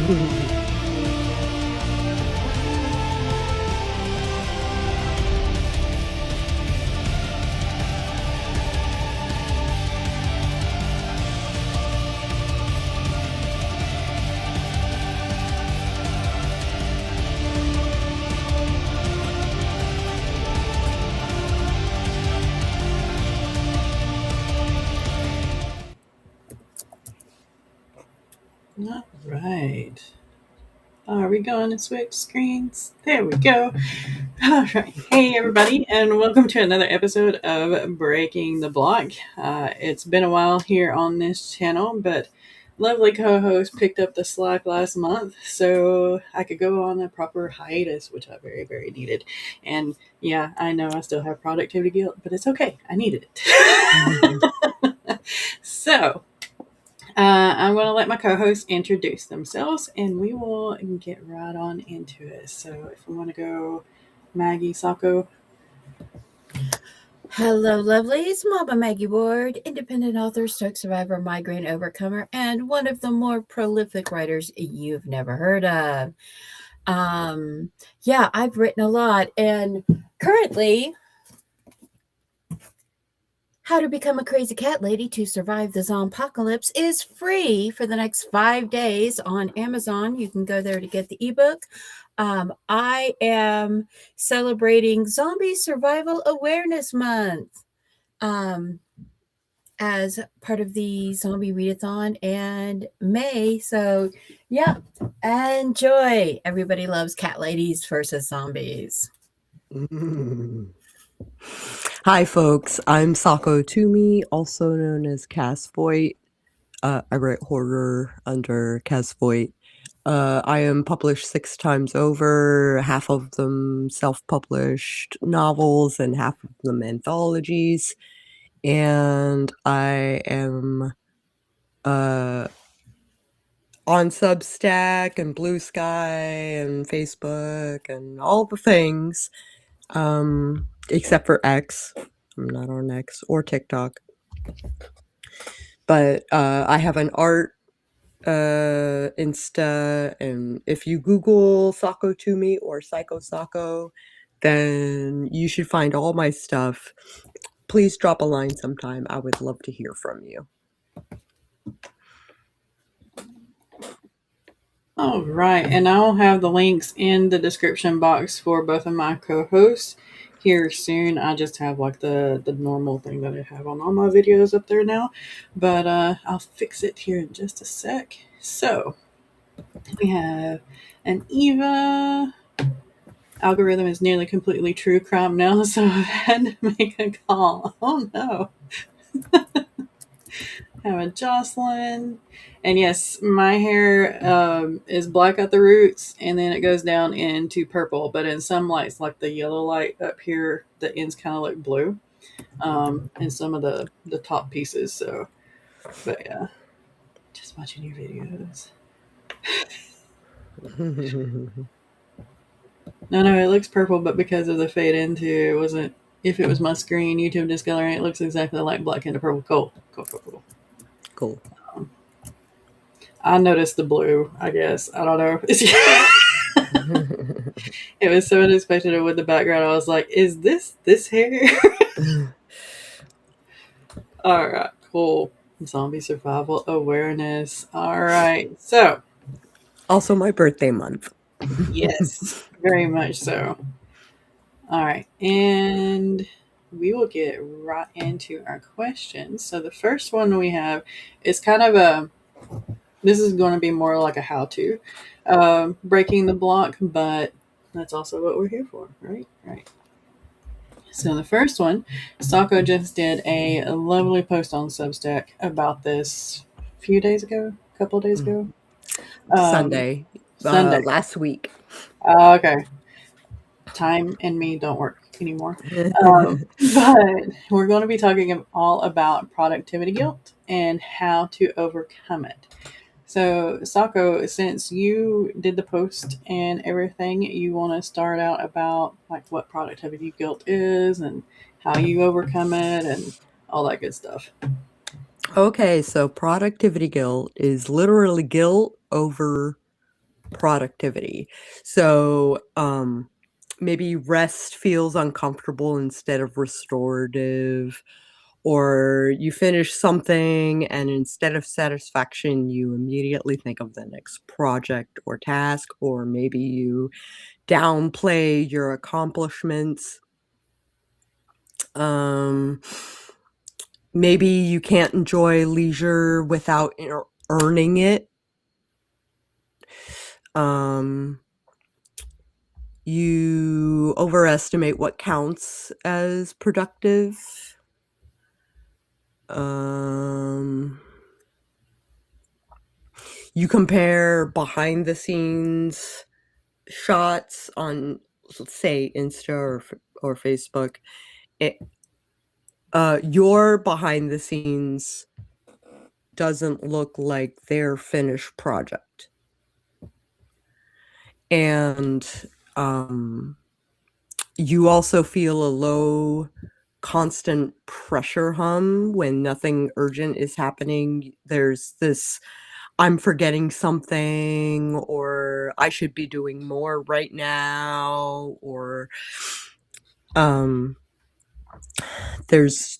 All right. Are we going to switch screens? There we go. All right. Hey, everybody, and welcome to another episode of Breaking the Block. It's been a while here on this channel, but lovely co-host picked up the slack last month, so I could go on a proper hiatus, which I very, very needed. And yeah, I know I still have productivity guilt, but it's okay. I needed it. So, I'm going to let my co-hosts introduce themselves, and we will get right on into it. So, if we want to go, Maggie, Sako. Hello, lovelies. Mama Maggie Ward, independent author, stroke survivor, migraine overcomer, and one of the more prolific writers you've never heard of. Yeah, I've written a lot, and currently, How to Become a Crazy Cat Lady to Survive the Zompocalypse is free for the next 5 days on Amazon. You can go there to get the ebook. I am celebrating Zombie Survival Awareness Month as part of the Zombie Readathon and May. So, yeah, enjoy. Everybody loves cat ladies versus zombies. Hi, folks. I'm Sako Toomey, also known as Cass Voight. I write horror under Cass Voight. I am published 6 times over, half of them self-published novels and half of them anthologies. And I am on Substack and Blue Sky and Facebook and all the things, except for X. I'm not on X or TikTok. But I have an art Insta, and if you Google Sako Toomey or Psycho Sako, then you should find all my stuff. Please drop a line sometime. I would love to hear from you. All right, and I'll have the links in the description box for both of my co-hosts here soon. I just have like the normal thing that I have on all my videos up there now, but I'll fix it here in just a sec. So we have an Eva. Algorithm is nearly completely true crime now, so I've had to make a call. Oh no. Have a Jocelyn. And yes, my hair is black at the roots, and then it goes down into purple. But in some lights, like the yellow light up here, the ends kind of look blue. And some of the top pieces. So, but yeah, just watching your videos. No, it looks purple, but because of the fade into, it wasn't. If it was my screen, YouTube discoloring, it looks exactly like black into purple. Cool. I noticed the blue, I guess. I don't know. It was so unexpected with the background. I was like, is this hair? All right, cool. Zombie survival awareness. All right. So. Also my birthday month. Yes, very much so. All right. And we will get right into our questions. So the first one we have is kind of this is going to be more like a how-to, breaking the block, but that's also what we're here for, right? Right. So the first one, Sako just did a lovely post on Substack about this a couple of days ago. Sunday. Last week. Okay. Time and me don't work anymore. But we're going to be talking all about productivity guilt and how to overcome it. So, Sako, since you did the post and everything, you want to start out about like what productivity guilt is and how you overcome it and all that good stuff. Okay, so productivity guilt is literally guilt over productivity. So maybe rest feels uncomfortable instead of restorative, or you finish something and instead of satisfaction, you immediately think of the next project or task, or maybe you downplay your accomplishments. Maybe you can't enjoy leisure without earning it. You overestimate what counts as productive. You compare behind the scenes shots on, let's say, Insta or Facebook. Your behind the scenes doesn't look like their finished project. And you also feel a low constant pressure hum when nothing urgent is happening. There's this, I'm forgetting something, or I should be doing more right now, or there's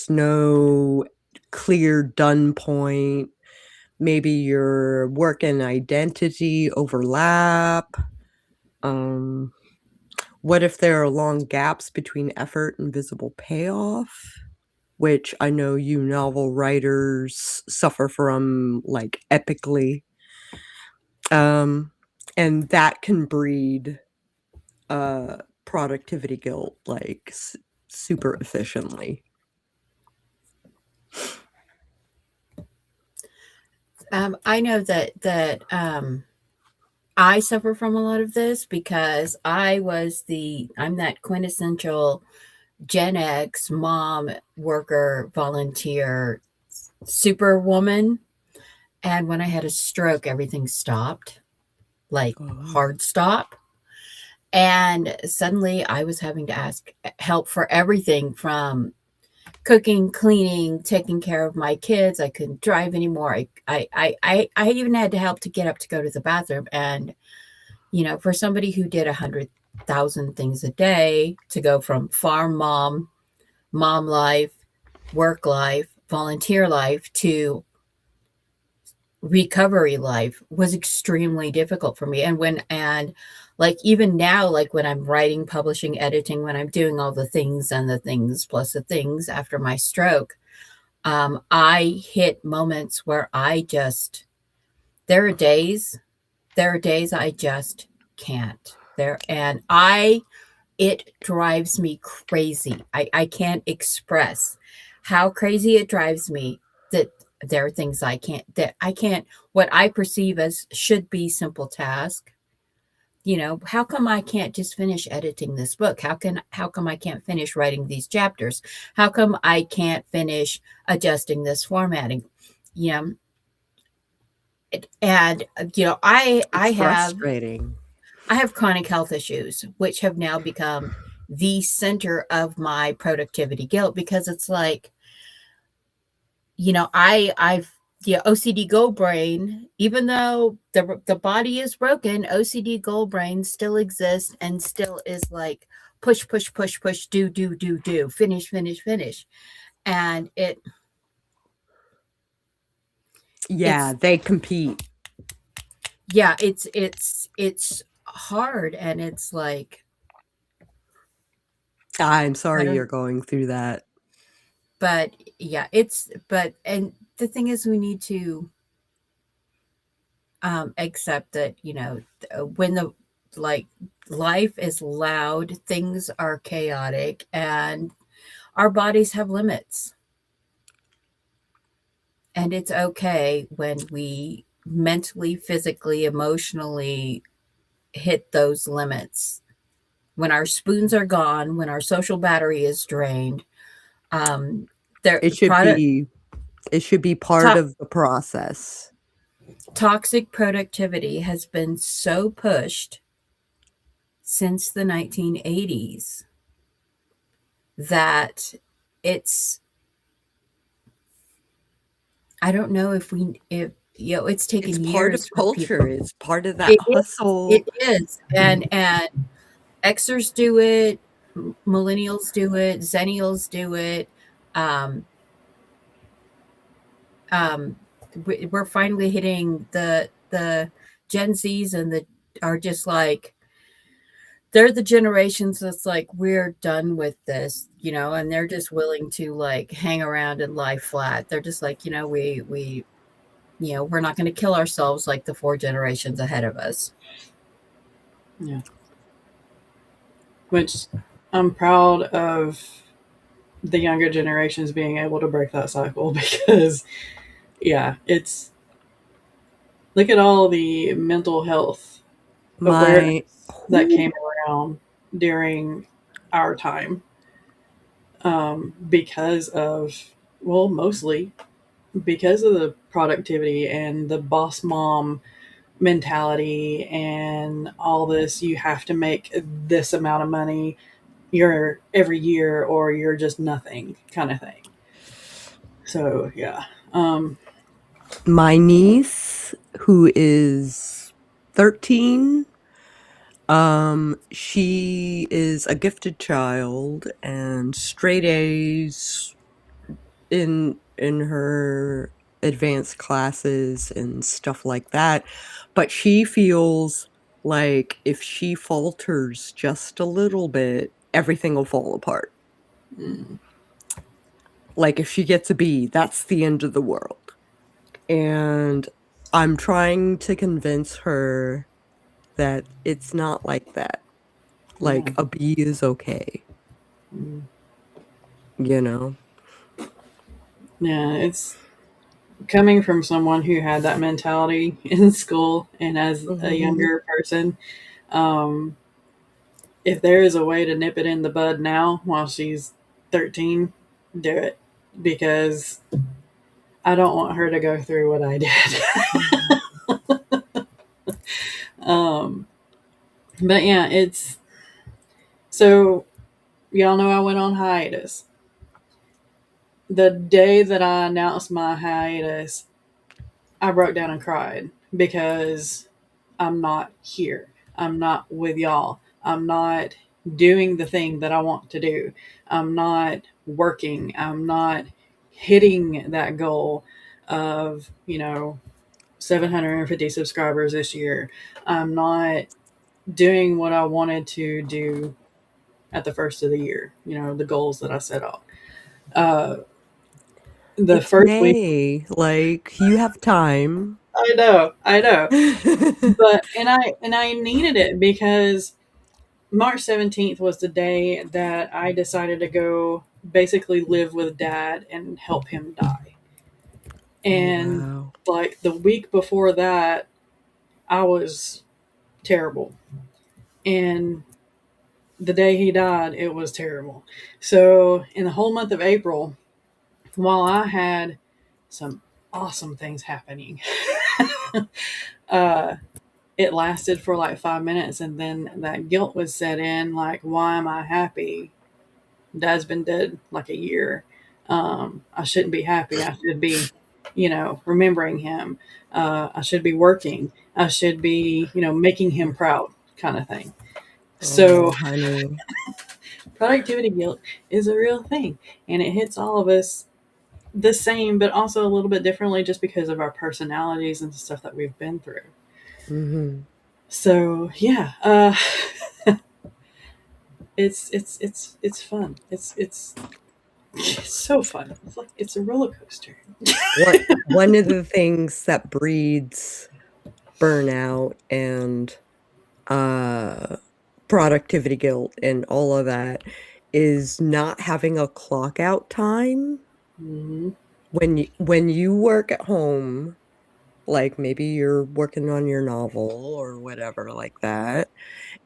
no clear done point. Maybe your work and identity overlap. What if there are long gaps between effort and visible payoff? Which I know you novel writers suffer from, like, epically. And that can breed productivity guilt, like, super efficiently. I know that I suffer from a lot of this because I'm that quintessential Gen X mom, worker, volunteer, superwoman. And when I had a stroke, everything stopped, like hard stop. And suddenly I was having to ask help for everything from cooking, cleaning, taking care of my kids. I couldn't drive anymore. I even had to help to get up to go to the bathroom. And, for somebody who did 100,000 things a day, to go from farm mom life, work life, volunteer life to recovery life was extremely difficult for me. And like even now, like when I'm writing, publishing, editing, when I'm doing all the things and the things plus the things after my stroke, I hit moments where there are days I just can't it drives me crazy. I can't express how crazy it drives me that there are things I can't, what I perceive as should be simple task. How come I can't just finish editing this book? How come I can't finish writing these chapters? How come I can't finish adjusting this formatting? And I frustrating. have chronic health issues, which have now become the center of my productivity guilt, because it's like, I've OCD gold brain, even though the body is broken, OCD gold brain still exists and still is like push, push, push, push, do, finish, finish, finish. And they compete. Yeah, it's hard, and it's like, I'm sorry you're going through that. But yeah, and the thing is, we need to accept that, when life is loud, things are chaotic, and our bodies have limits. And it's okay when we mentally, physically, emotionally hit those limits. When our spoons are gone, when our social battery is drained, it should be part of the process. Toxic productivity has been so pushed since the 1980s that I don't know if it's taken It's years part of for people. culture. It's part of that hustle. It is. And Xers do it, millennials do it, zennials do it. Um, we're finally hitting the Gen Zs, and the are just like, they're the generations that's like, we're done with this, and they're just willing to like hang around and lie flat. They're just like, we're not going to kill ourselves like the 4 generations ahead of us. Yeah. Which I'm proud of the younger generations being able to break that cycle because, yeah, it's look at all the mental health My awareness that came around during our time because of, well, mostly because of the productivity and the boss mom mentality and all this. You have to make this amount of money every year or you're just nothing kind of thing. So yeah. my niece, who is 13, she is a gifted child and straight A's in her advanced classes and stuff like that. But she feels like if she falters just a little bit, everything will fall apart. Mm, Like if she gets a B, that's the end of the world. And I'm trying to convince her that it's not like that. yeah. Like a B is okay, Mm, you know? yeah, it's coming from someone who had that mentality in school and as a Mhm. younger person. Um, if there is a way to nip it in the bud now while she's 13, do it because I don't want her to go through what I did. um, but yeah, it's so y'all know I went on hiatus. The day that I announced my hiatus, I broke down and cried because I'm not here. I'm not with y'all. I'm not doing the thing that I want to do. I'm not working. I'm not hitting that goal of, 750 subscribers this year. I'm not doing what I wanted to do at the first of the year, the goals that I set out. Uh, the It's first week, May. Like you have time. I know, but and I needed it because March 17th was the day that I decided to go basically live with dad and help him die. Oh And wow. like the week before that, I was terrible. And the day he died, it was terrible. So, in the whole month of April, while I had some awesome things happening, uh, it lasted for like 5 minutes. And then that guilt was set in like, why am I happy? Dad's been dead like a year. I shouldn't be happy. I should be, remembering him. I should be working. I should be, making him proud, kind of thing. So, Oh honey. productivity guilt is a real thing, and it hits all of us the same, but also a little bit differently just because of our personalities and the stuff that we've been through. Mhm. So, yeah, it's fun. It's so fun. It's like it's a roller coaster. One of the things that breeds burnout and uh productivity guilt and all of that is not having a clock out time. Mm-hmm. When you work at home, like maybe you're working on your novel or whatever like that,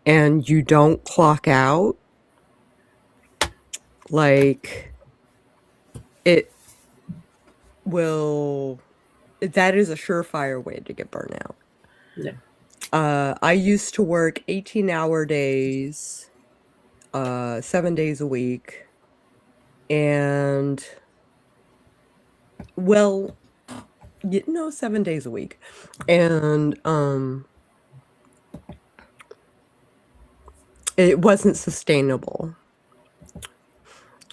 and you don't clock out, like it will that is a surefire way to get burnout. Yeah. I used to work 18-hour days, 7 days a week, and well, 7 days a week. And it wasn't sustainable.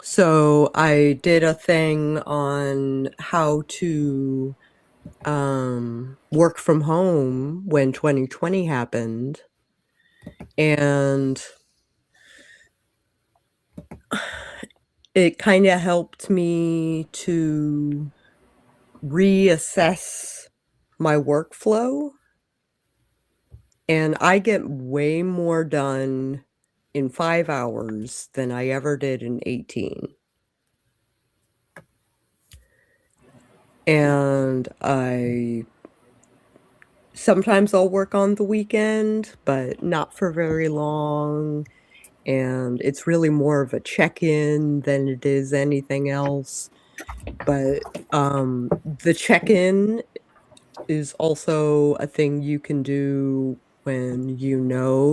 So I did a thing on how to work from home when 2020 happened. And it kind of helped me to reassess my workflow. And I get way more done in 5 hours than I ever did in 18. And sometimes I'll work on the weekend, but not for very long. And it's really more of a check-in than it is anything else. But the check-in is also a thing you can do when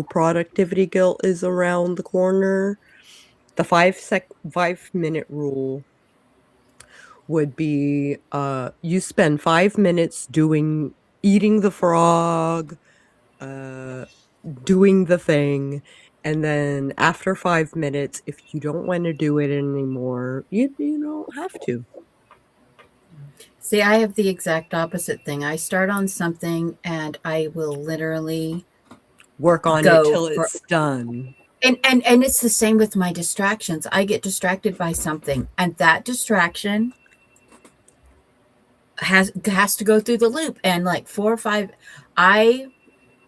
productivity guilt is around the corner. The 5-minute rule would be you spend 5 minutes eating the frog, doing the thing, and then after 5 minutes, if you don't want to do it anymore, you don't have to. See, I have the exact opposite thing. I start on something and I will literally Work on it till it's done. And it's the same with my distractions. I get distracted by something, and that distraction has to go through the loop. And like 4 or 5, I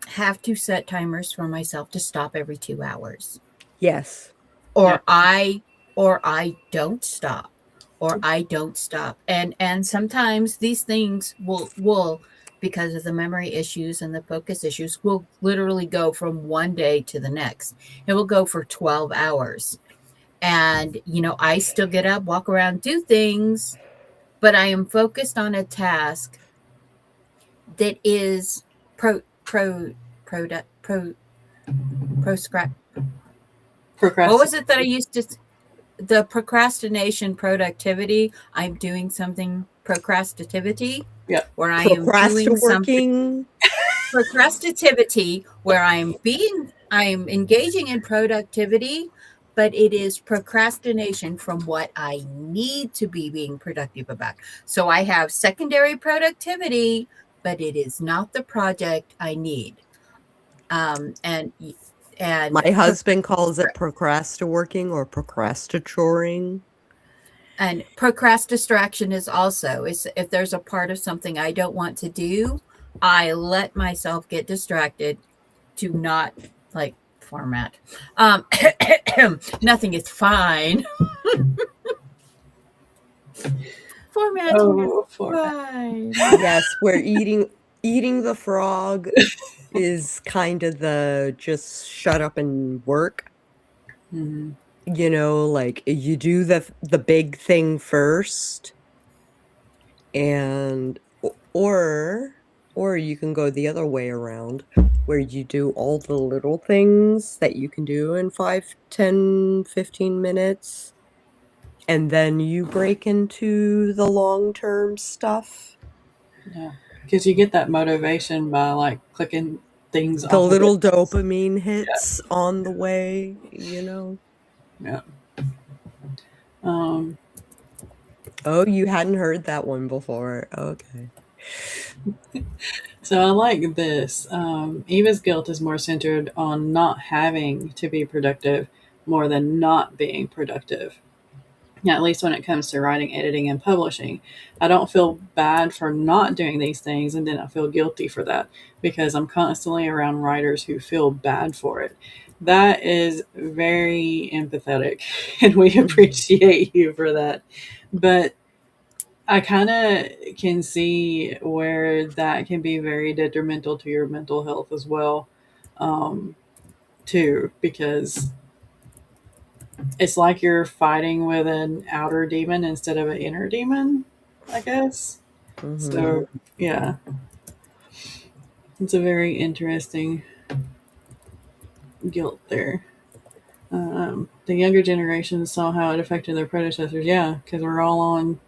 have to set timers for myself to stop every 2 hours. Yes. Or I don't stop. And sometimes these things will because of the memory issues and the focus issues will literally go from one day to the next. It will go for 12 hours. And I still get up, walk around, do things, but I am focused on a task that is procrastination. What was it that I used to? The procrastination productivity. I'm doing something procrastinativity. Yeah. Where I am doing something procrastinativity, where I'm engaging in productivity, but it is procrastination from what I need to be being productive about. So I have secondary productivity, but it is not the project I need. And my husband calls it procrastinating or procrastinating. And procrastination is also if there's a part of something I don't want to do, I let myself get distracted to not like format. Nothing is fine. Formatting is fine. Yes, where eating the frog is kind of the just shut up and work. Mm-hmm. Like you do the big thing first, and or you can go the other way around, where you do all the little things that you can do in 5, 10, 15 minutes, and then you break into the long-term stuff. Yeah, because you get that motivation by like clicking things the off little of dopamine hits on the way. Yeah. Oh, you hadn't heard that one before. Okay. So I like this. Eva's guilt is more centered on not having to be productive more than not being productive. At least when it comes to writing, editing, and publishing. I don't feel bad for not doing these things, and then I feel guilty for that because I'm constantly around writers who feel bad for it. That is very empathetic, and we appreciate you for that. But I kind of can see where that can be very detrimental to your mental health as well, too, because it's like you're fighting with an outer demon instead of an inner demon, I guess. Mm-hmm. So, yeah. It's a very interesting guilt there. The younger generation saw how it affected their predecessors. Yeah, because we're all on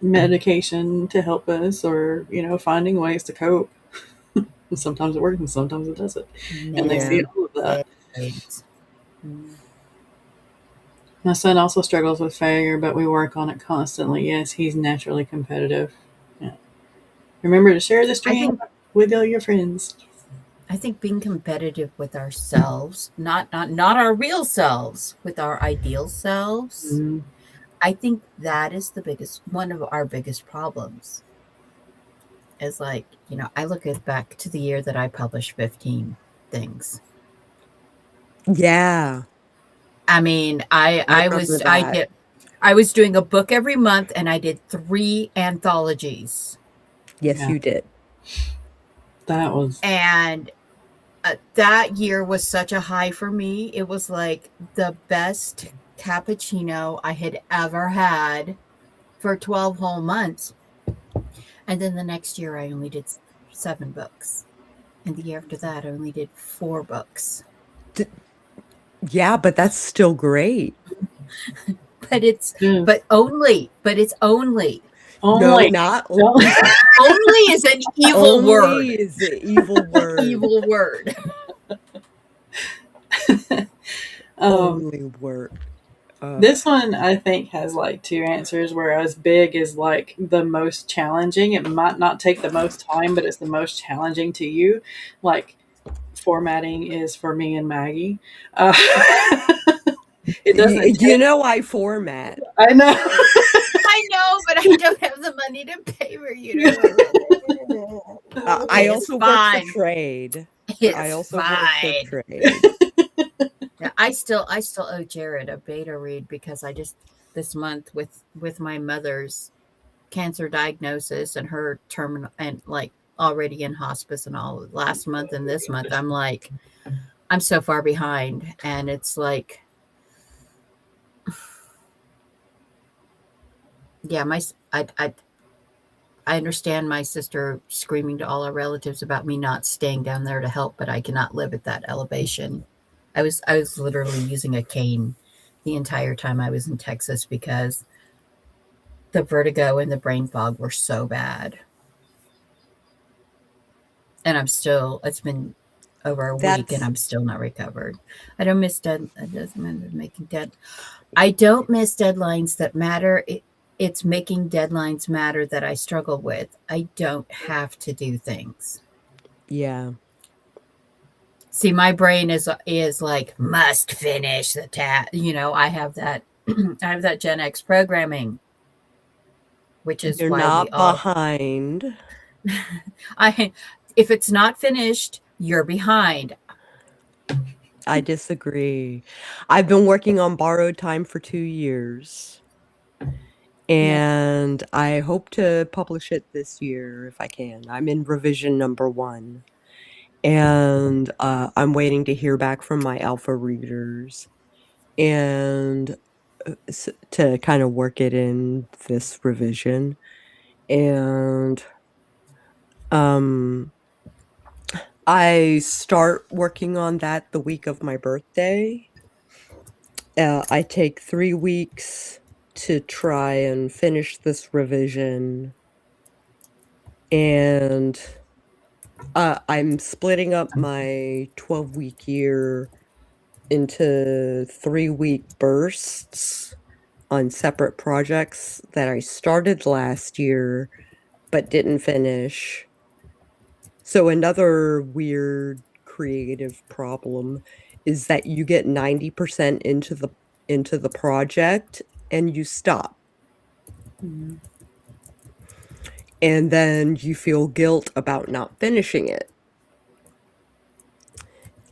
medication to help us, or finding ways to cope. And sometimes it works and sometimes it doesn't, and they see all of that. My son also struggles with failure, but we work on it constantly. Yes, he's naturally competitive. Yeah. Remember to share this dream with all your friends. I think being competitive with ourselves, not our real selves, with our ideal selves, I think that is one of our biggest problems. Is like, I look back to the year that I published 15 things. Yeah. I mean, I was doing a book every month, and I did 3 anthologies. Yes, you did. That was. And that year was such a high for me. It was like the best cappuccino I had ever had for 12 whole months. And then the next year I only did 7 books. And the year after that I only did 4 books. Yeah, but that's still great. But it's only. No, not only is an evil word. Only is an evil word. Evil word. Only word. This one, I think, has like 2 answers, whereas big is like the most challenging. It might not take the most time, but it's the most challenging to you. Like, formatting is for me and Maggie. It doesn't. I format. I know. I know, but I don't have the money to pay for you. I also work for trade. Work for trade. Yeah, I still owe Jared a beta read because I just this month with my mother's cancer diagnosis and her terminal and like already in hospice and all last month and this month, I'm so far behind, and it's like, yeah, I understand my sister screaming to all our relatives about me not staying down there to help, but I cannot live at that elevation. I was literally using a cane the entire time I was in Texas because the vertigo and the brain fog were so bad. And it's been over a week and I'm still not recovered. I don't miss I don't miss deadlines that matter. It's making deadlines matter that I struggle with. I don't have to do things. Yeah. See, my brain is like must finish the task. I have that. I have that Gen X programming, which is you're why not behind. If it's not finished, you're behind. I disagree. I've been working on borrowed time for 2 years. And I hope to publish it this year if I can. I'm in revision number 1. And I'm waiting to hear back from my alpha readers and to kind of work it in this revision. And I start working on that the week of my birthday. I take 3 weeks to try and finish this revision. And I'm splitting up my 12-week year into 3-week bursts on separate projects that I started last year but didn't finish. So another weird creative problem is that you get 90% into the project and you stop. Mm-hmm. And then you feel guilt about not finishing it.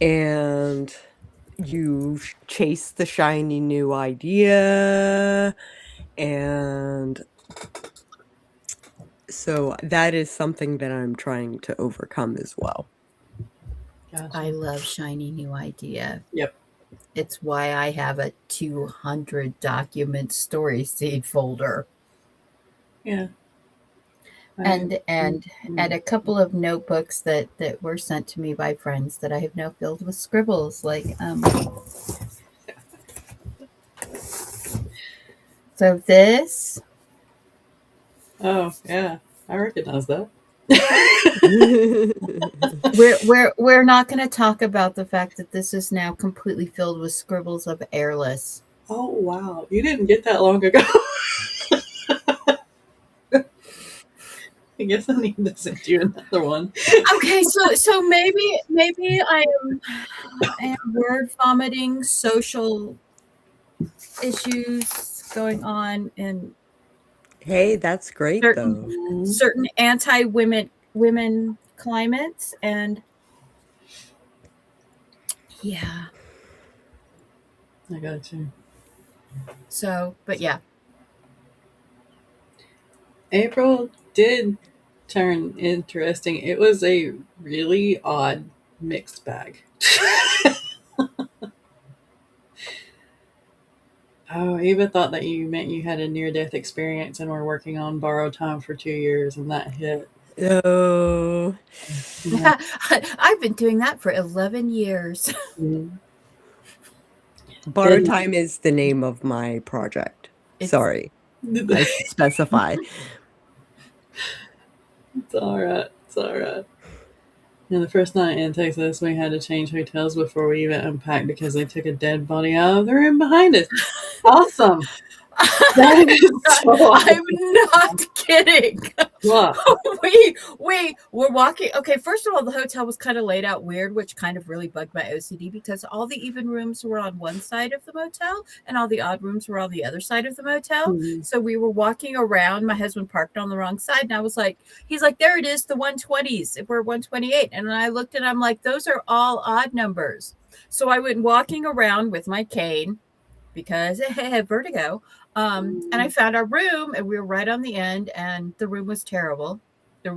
And you chase the shiny new idea. And so that is something that I'm trying to overcome as well. Gotcha. I love shiny new idea. Yep. It's why I have a 200 document story seed folder. Yeah. And a couple of notebooks that were sent to me by friends that I have now filled with scribbles. Like, so this Oh, yeah. I recognize that. We're not going to talk about the fact that this is now completely filled with scribbles of airless. Oh, wow. You didn't get that long ago. I guess I need to send you another one. Okay, so maybe I am word vomiting, social issues going on in Hey, that's great though. certain anti-women climates, and yeah. I got you. So, but yeah. April did turn interesting. It was a really odd mixed bag. Oh, Eva thought that you meant you had a near death experience and were working on borrowed time for 2 years, and that hit. Oh. Yeah. I've been doing that for 11 years. Mhm. Borrow Time is the name of my project. Sorry. I should specify. It's all right. It's all right. And the first night in Texas, we had to change hotels before we even unpacked because they took a dead body out of the room behind us. Awesome. That is so awesome. I'm not kidding. What? we were walking. Okay, first of all, the hotel was kind of laid out weird, which kind of really bugged my OCD because all the even rooms were on one side of the motel and all the odd rooms were on the other side of the motel. Mhm. So we were walking around. My husband parked on the wrong side, and I was like, he's like, there it is, the 120s. We're 128. And then I looked and I'm like, those are all odd numbers. So I went walking around with my cane because I had vertigo. And I found our room, and we were right on the end, and the room was terrible. The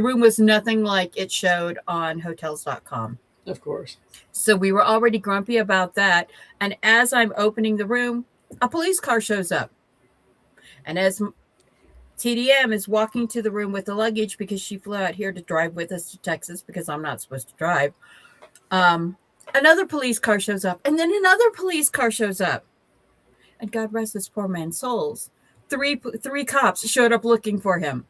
room was nothing like it showed on hotels.com. Of course. So we were already grumpy about that. And as I'm opening the room, a police car shows up. And as TDM is walking to the room with the luggage because she flew out here to drive with us to Texas because I'm not supposed to drive, another police car shows up, and then another police car shows up. And God rest this poor man's souls. Three cops showed up looking for him.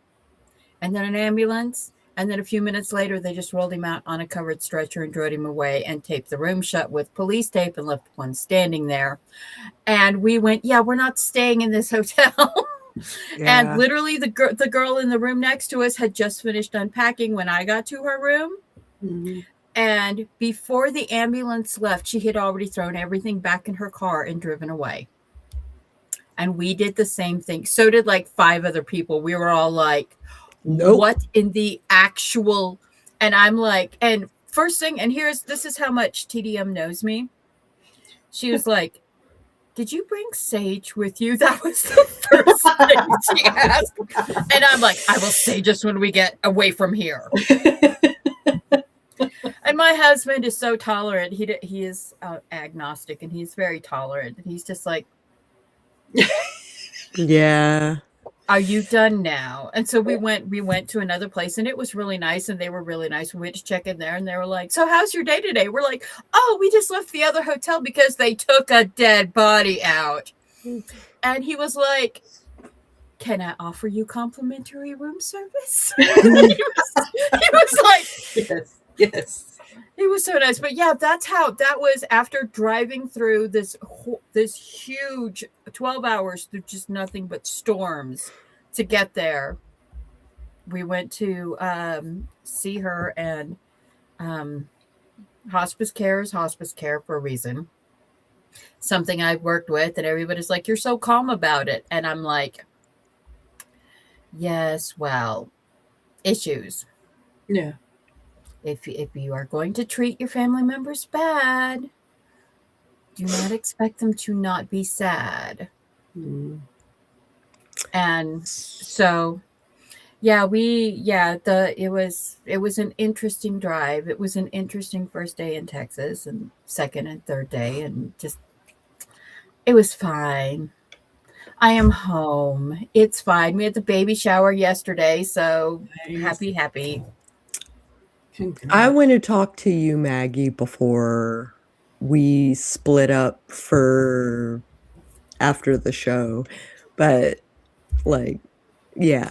And then an ambulance. And then a few minutes later, they just rolled him out on a covered stretcher and drove him away and taped the room shut with police tape and left one standing there. And we went, yeah, we're not staying in this hotel. Yeah. And literally the girl in the room next to us had just finished unpacking when I got to her room. Mm-hmm. And before the ambulance left, she had already thrown everything back in her car and driven away. And we did the same thing. So did like 5 other people. We were all like, Nope. what in the actual? And I'm like, and first thing, and this is how much TDM knows me. She was like, did you bring sage with you? That was the first thing she asked. And I'm like, I will sage us when we get away from here. And my husband is so tolerant. He is agnostic, and he's very tolerant. And he's just like, yeah. Are you done now? And so we went to another place, and it was really nice, and they were really nice. We went to check in there, and they were like, so how's your day today? We're like, oh, we just left the other hotel because they took a dead body out. And he was like, can I offer you complimentary room service? he was like, yes. It was so nice. But yeah, that was after driving through this huge 12 hours through just nothing but storms to get there. We went to see her, and hospice care is hospice care for a reason. Something I've worked with, and everybody's like, you're so calm about it. And I'm like, yes, well, issues. Yeah. If you are going to treat your family members bad, do not expect them to not be sad. Mm. And so, yeah, it was an interesting drive. It was an interesting first day in Texas, and second and third day, and just, it was fine. I am home. It's fine. We had the baby shower yesterday, so Nice. happy. I want to talk to you, Maggie, before we split up for after the show. But like, Yeah,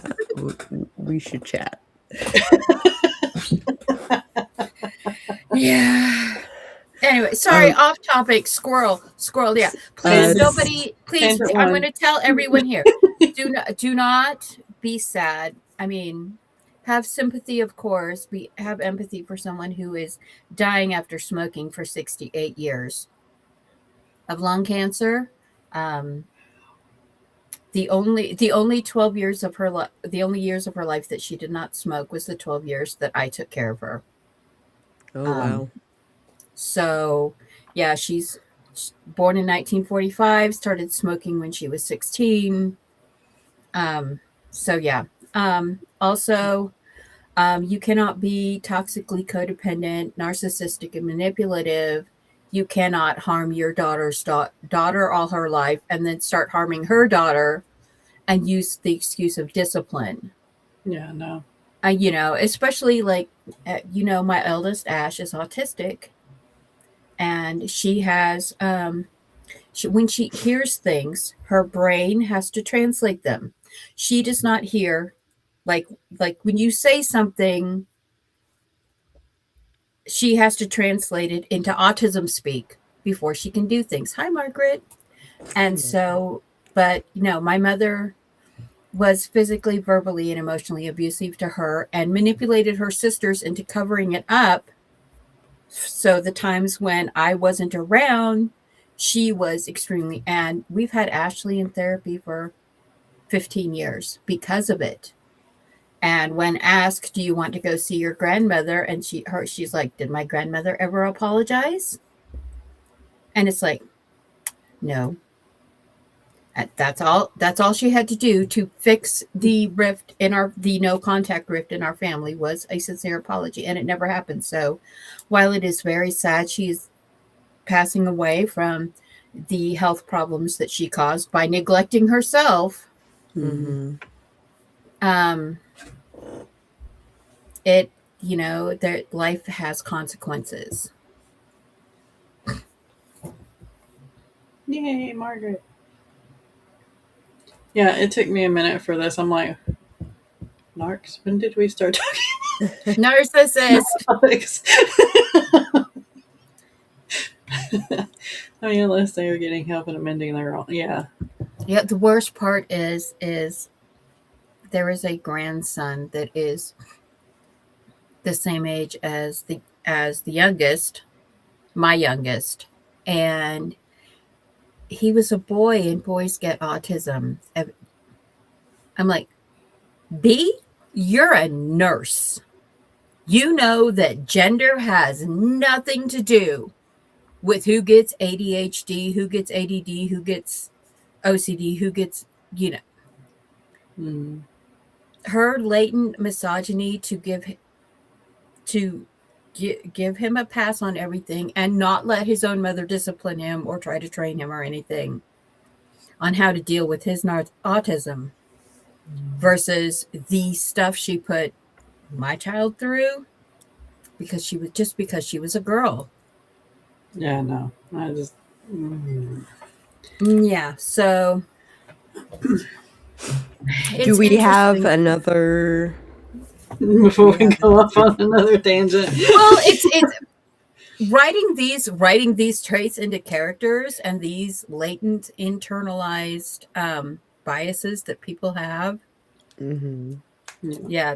we should chat. Yeah. Anyway, sorry, off topic. Squirrel. Yeah. Please, nobody. Please, I'm going to tell everyone here. Do not be sad. I mean, have sympathy, of course. Have empathy for someone who is dying after smoking for 68 years of lung cancer. The only 12 years of her the only years of her life that she did not smoke was the 12 years that I took care of her. Oh, wow. So, yeah, she's born in 1945, started smoking when she was 16. So, yeah. Also, you cannot be toxically codependent, narcissistic, and manipulative. You cannot harm your daughter's daughter all her life and then start harming her daughter and use the excuse of discipline. Yeah, no. Especially like, my eldest Ash is autistic, and she has, when she hears things, her brain has to translate them. She does not hear, like when you say something, she has to translate it into autism speak before she can do things. Hi, Margaret. And so, but my mother was physically, verbally, and emotionally abusive to her and manipulated her sisters into covering it up. So the times when I wasn't around, she was extremely, and we've had Ashley in therapy for 15 years because of it. And when asked, do you want to go see your grandmother? And she's like, did my grandmother ever apologize? And it's like, no. That's all she had to do to fix the rift the no contact rift in our family was a sincere apology, and it never happened. So while it is very sad she's passing away from the health problems that she caused by neglecting herself, that life has consequences. Yay, Margaret. Yeah, it took me a minute for this. I'm like, narcs, when did we start talking? Narcissist. I mean, unless they are getting help and amending their own. Yeah. Yeah, the worst part is there is a grandson that is the same age as the youngest, my youngest, and he was a boy, and boys get autism. I'm like, B, you're a nurse. You know that gender has nothing to do with who gets ADHD, who gets ADD, who gets OCD, who gets, her latent misogyny to give him a pass on everything and not let his own mother discipline him or try to train him or anything on how to deal with his autism versus the stuff she put my child through because she was a girl. Yeah, no. I just yeah, so do we have another before we go off on another tangent? Well, it's writing these traits into characters and these latent internalized biases that people have. Yeah,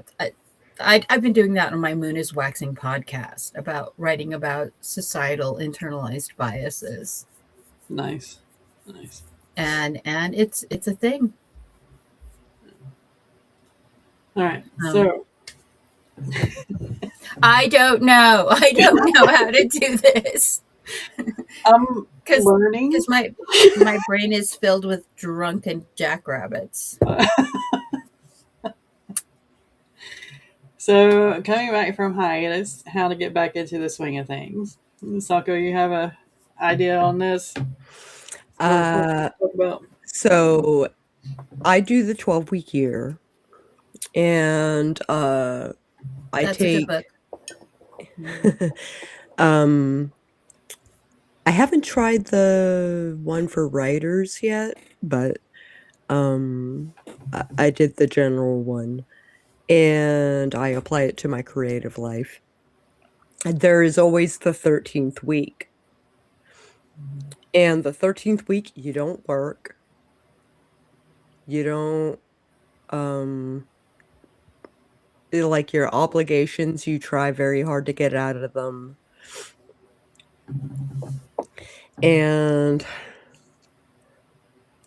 I've been doing that on my Moon is Waxing podcast about writing about societal internalized biases. Nice. And it's a thing. All right, so I don't know how to do this. I'm learning because my brain is filled with drunken jackrabbits. So coming back from hiatus, how to get back into the swing of things. Sako, you have a idea on this? So I do the 12-week year, and I take a good book. I haven't tried the one for writers yet, but I did the general one, and I apply it to my creative life. And there is always the 13th week. And the 13th week, you don't work. You don't, like your obligations, you try very hard to get out of them. And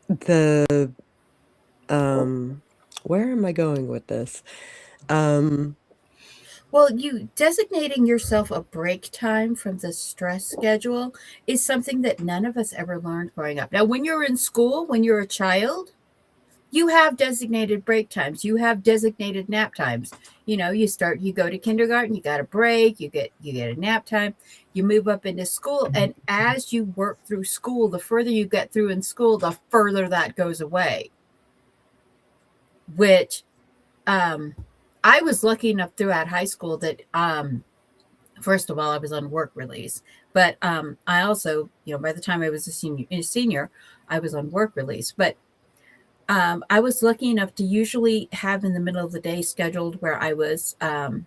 the, where am I going with this? Well, you designating yourself a break time from the stress schedule is something that none of us ever learned growing up. Now, when you're in school, when you're a child, you have designated break times. You have designated nap times. You go to kindergarten, you got a break, you get a nap time, you move up into school. And as you work through school, the further you get through in school, the further that goes away. Which, I was lucky enough throughout high school that, first of all, I was on work release, but I also, by the time I was a senior, I was on work release. But I was lucky enough to usually have in the middle of the day scheduled where I was a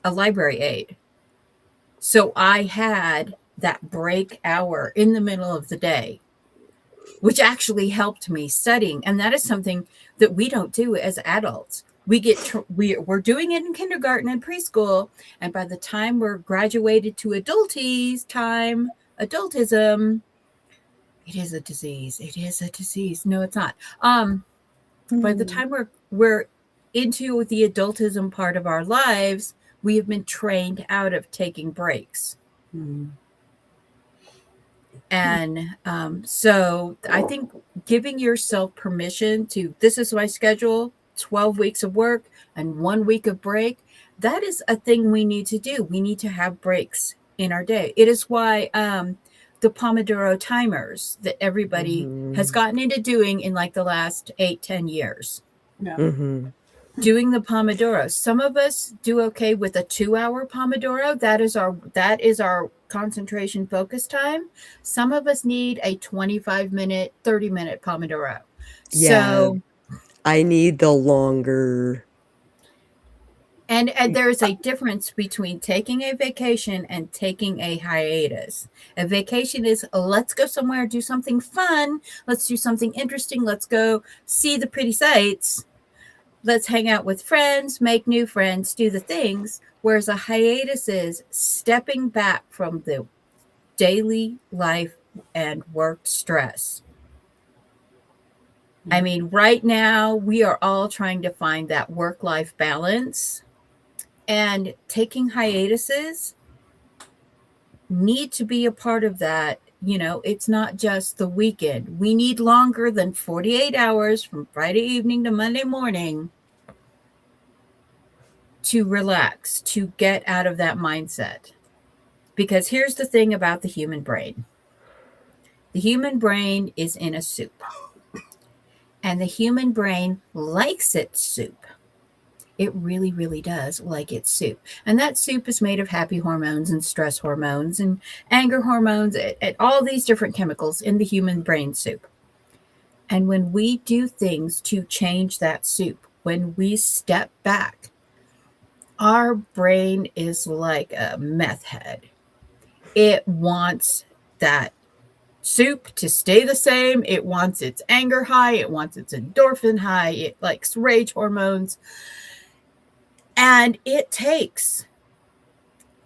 library aide. So I had that break hour in the middle of the day, which actually helped me studying. And that is something that we don't do as adults. We're doing it in kindergarten and preschool. And by the time we're graduated to adultism, it is a disease. It is a disease. No, it's not. By the time we're into the adultism part of our lives, we have been trained out of taking breaks. And so I think giving yourself permission to, this is my schedule, 12 weeks of work and 1 week of break, that is a thing we need to do. We need to have breaks in our day. It is why the Pomodoro timers that everybody has gotten into doing in like the last 8-10 years. Yeah. Doing the Pomodoro. Some of us do okay with a 2-hour Pomodoro. That is our concentration focus time. Some of us need a 25-minute, 30-minute Pomodoro. Yeah, So I need the longer. And there's a difference between taking a vacation and taking a hiatus. A vacation is, let's go somewhere, do something fun. Let's do something interesting. Let's go see the pretty sights. Let's hang out with friends, make new friends, do the things. Whereas a hiatus is stepping back from the daily life and work stress. I mean, right now, we are all trying to find that work-life balance. And taking hiatuses need to be a part of that. It's not just the weekend. We need longer than 48 hours from Friday evening to Monday morning to relax, to get out of that mindset. Because here's the thing about the human brain. The human brain is in a soup. And the human brain likes its soup. It really, really does like its soup. And that soup is made of happy hormones and stress hormones and anger hormones and all these different chemicals in the human brain soup. And when we do things to change that soup, when we step back, our brain is like a meth head. It wants that soup to stay the same. It wants its anger high. It wants its endorphin high. It likes rage hormones. And it takes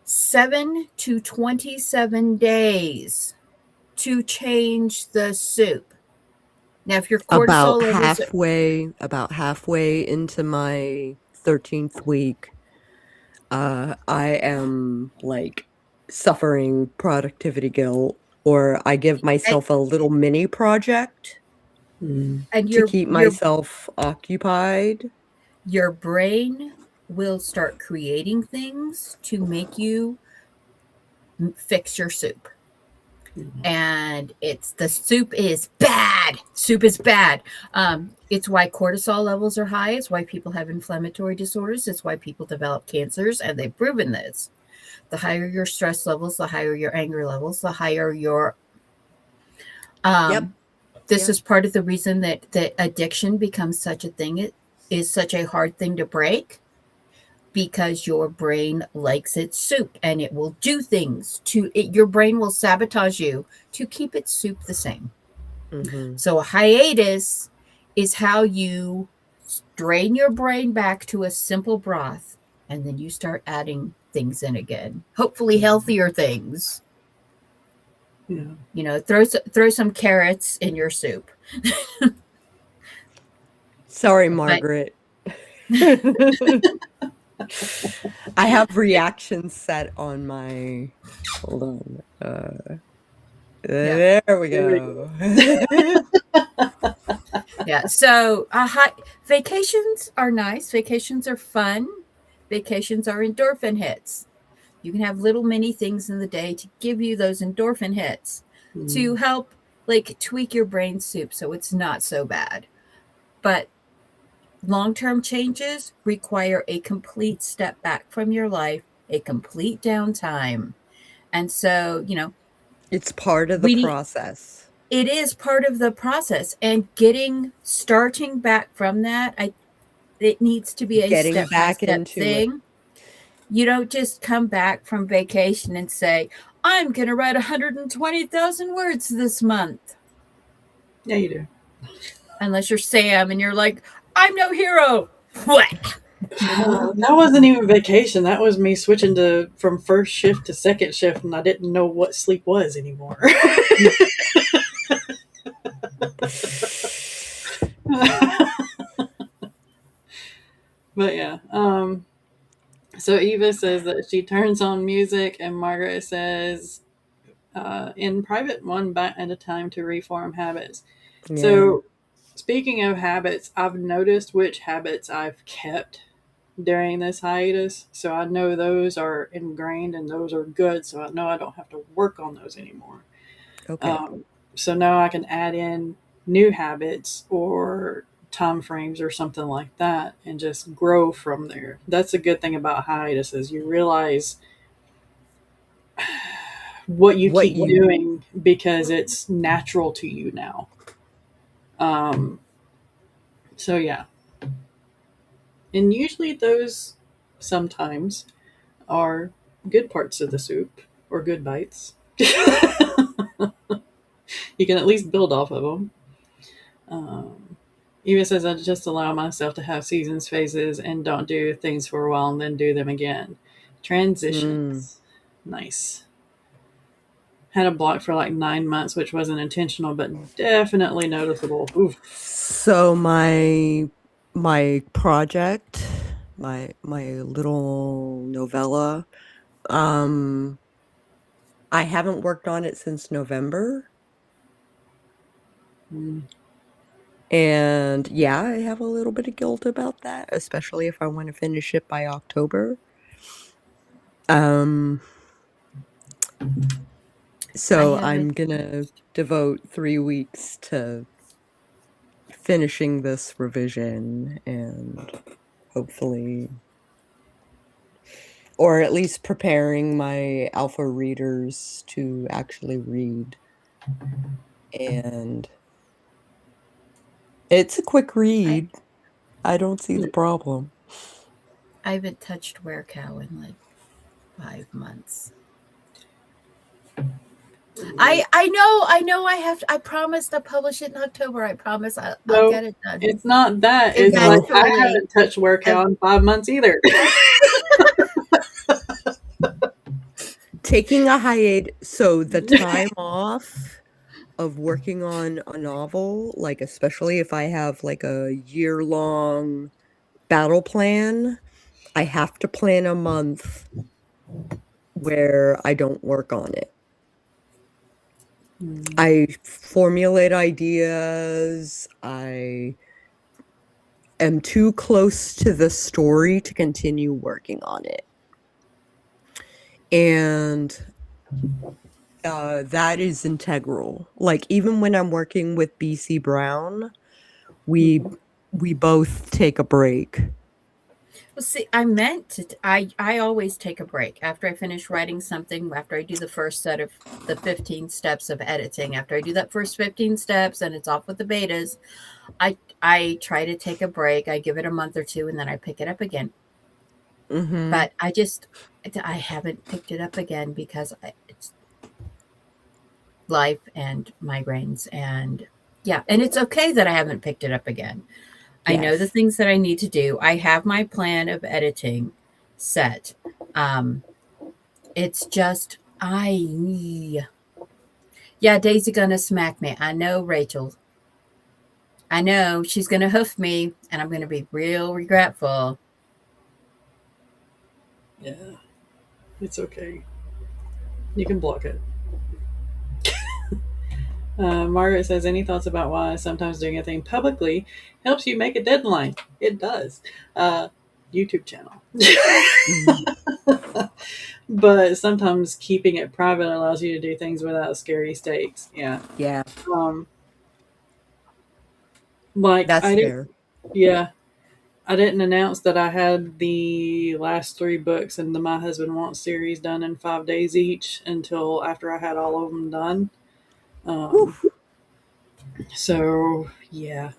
7 to 27 days to change the soup. Now, if your cortisol about halfway into my 13th week, I am like suffering productivity guilt, or I give myself a little mini project and to keep myself occupied. Your brain will start creating things to make you fix your soup. And the soup is bad. Soup is bad. It's why cortisol levels are high. It's why people have inflammatory disorders. It's why people develop cancers. And they've proven this. The higher your stress levels, the higher your anger levels, the higher your This is part of the reason that addiction becomes such a thing. It is such a hard thing to break, because your brain likes its soup and it will do things to it. Your brain will sabotage you to keep its soup the same. Mm-hmm. So a hiatus is how you drain your brain back to a simple broth, and then you start adding things in again, hopefully healthier things. Yeah. Throw some carrots in your soup. Sorry, Margaret. I have reactions set on my. Hold on. There we go. Yeah. So vacations are nice. Vacations are fun. Vacations are endorphin hits. You can have little mini things in the day to give you those endorphin hits to help tweak your brain soup so it's not so bad. But long-term changes require a complete step back from your life, a complete downtime. And so, it's part of the process. It is part of the process, and starting back from that, it needs to be a step-by-step thing. You don't just come back from vacation and say, I'm going to write 120,000 words this month. Yeah, you do. Unless you're Sam and you're like, I'm no hero. What? That wasn't even vacation. That was me switching from first shift to second shift, and I didn't know what sleep was anymore. But yeah. So Eva says that she turns on music, and Margaret says, in private, one bite at a time to reform habits. Yeah. So speaking of habits, I've noticed which habits I've kept during this hiatus. So I know those are ingrained and those are good. So I know I don't have to work on those anymore. Okay. So now I can add in new habits or time frames or something like that and just grow from there. That's a good thing about hiatuses. You realize what you keep doing because it's natural to you now. So yeah. And usually those sometimes are good parts of the soup or good bites. You can at least build off of them. Eva says, I just allow myself to have seasons, phases, and don't do things for a while and then do them again. Transitions. Nice. Had a block for like 9 months, which wasn't intentional, but definitely noticeable. Oof. So my project, my little novella, I haven't worked on it since November. And yeah, I have a little bit of guilt about that, especially if I want to finish it by October. So I'm gonna devote 3 weeks to finishing this revision and hopefully, or at least preparing my alpha readers to actually read. And it's a quick read. I don't see the problem. I haven't touched Werecow in like 5 months. I know I promised I'll publish it in October. I promise I'll get it done. It's not that. It's like I haven't touched Werecow in 5 months either. Taking a hiatus, so the time off of working on a novel, like especially if I have like a year-long battle plan, I have to plan a month where I don't work on it. I formulate ideas. I am too close to the story to continue working on it. And that is integral. Like even when I'm working with BC Brown, we both take a break. Well, see, I meant to. I always take a break after I finish writing something. After I do the first set of the 15 steps of editing, after I do that first 15 steps, and it's off with the betas, I try to take a break. I give it a month or two, and then I pick it up again. Mm-hmm. But I haven't picked it up again because it's life and migraines, and yeah, and it's okay that I haven't picked it up again. I know the Yes. things that I need to do. I have my plan of editing set. Um, it's just yeah, Daisy gonna smack me. I know, Rachel. I know she's gonna hoof me, and I'm gonna be real regretful. Yeah, it's okay. You can block it. Margaret says, any thoughts about why sometimes doing a thing publicly helps you make a deadline? It does. YouTube channel. Mhm. But sometimes keeping it private allows you to do things without scary stakes. Yeah. Yeah, Like that's I did. fair. Yeah. I didn't announce that I had the last 3 books in the My Husband Wants series done in 5 days each until after I had all of them done. Whew. So yeah,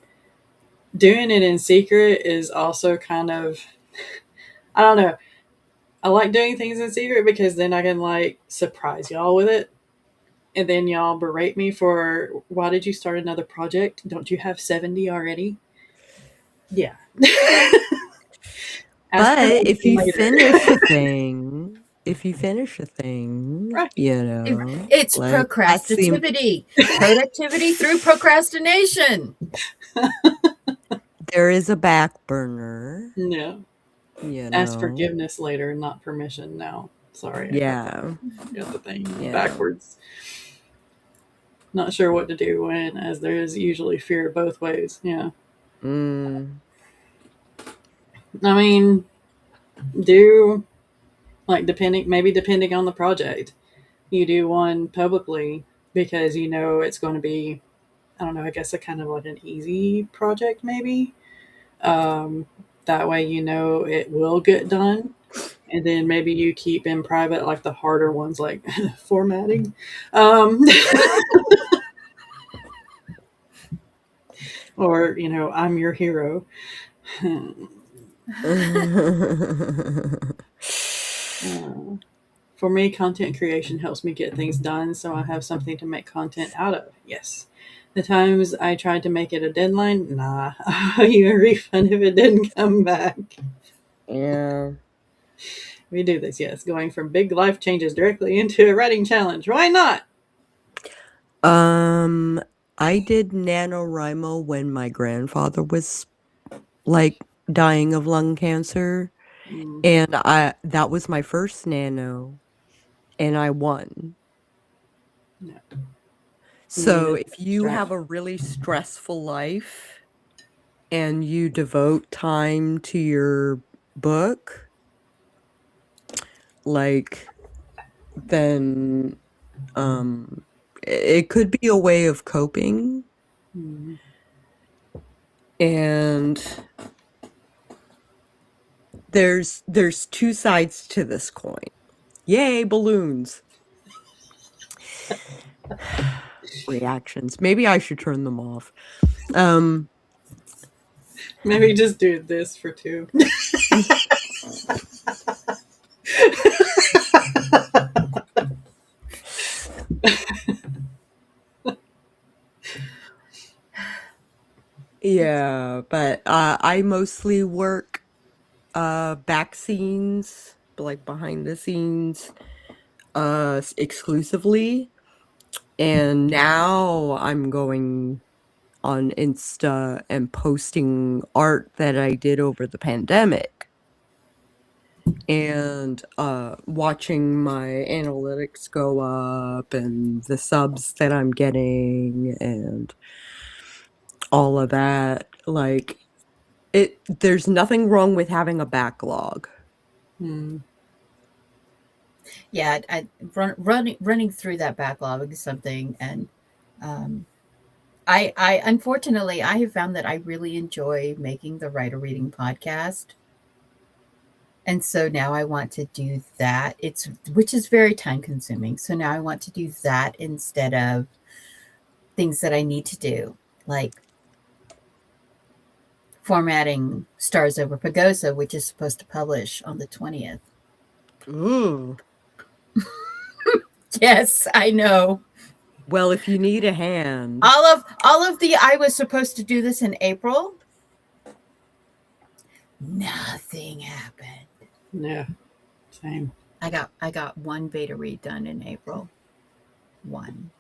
doing it in secret is also kind of, I don't know. I like doing things in secret because then I can like surprise y'all with it. And then y'all berate me for, why did you start another project? Don't you have 70 already? Yeah. Ask But permission if you later. finish a thing, if you finish a thing, Right. you know, It's like that's the procrastinativity, productivity through procrastination. there is a back burner, No. you Ask know. forgiveness later, not permission now. Sorry, Yeah. I got the thing Yeah. backwards. Not sure what to do when, as there is usually fear both ways. Yeah. Mm. I mean, do like depending on the project, you do one publicly because you know it's going to be, I don't know, I guess a kind of like an easy project maybe. Um, that way you know it will get done. And then maybe you keep in private like the harder ones, like formatting. Um, or, I'm your hero. For me, content creation helps me get things done, so I have something to make content out of. Yes. The times I tried to make it a deadline, nah. You a refund if it didn't come back. Yeah. We do this, yes. Going from big life changes directly into a writing challenge. Why not? Um, I did NaNoWriMo when my grandfather was like dying of lung cancer, Mm, and I that was my first nano, and I won. no. You So needed if you have distraction. a really stressful life and you devote time to your book, like then it could be a way of coping. Mm. And there's two sides to this coin. Yay, balloons. Reactions. Maybe I should turn them off. Um Maybe just do this for 2. yeah, but I mostly work back scenes, like behind the scenes exclusively. And now I'm going on Insta and posting art that I did over the pandemic. And watching my analytics go up and the subs that I'm getting and all of that. Like there's nothing wrong with having a backlog. Mm. Yeah, running through that backlog is something, and um, I unfortunately I have found that I really enjoy making the writer reading podcast. And so now I want to do that. Which is very time consuming. So now I want to do that instead of things that I need to do, like formatting Stars Over Pagosa, which is supposed to publish on the 20th. Ooh. Yes, I know. Well, if you need a hand. All of the I was supposed to do this in April. Nothing happened. Yeah. Same. I got one beta read done in April. One.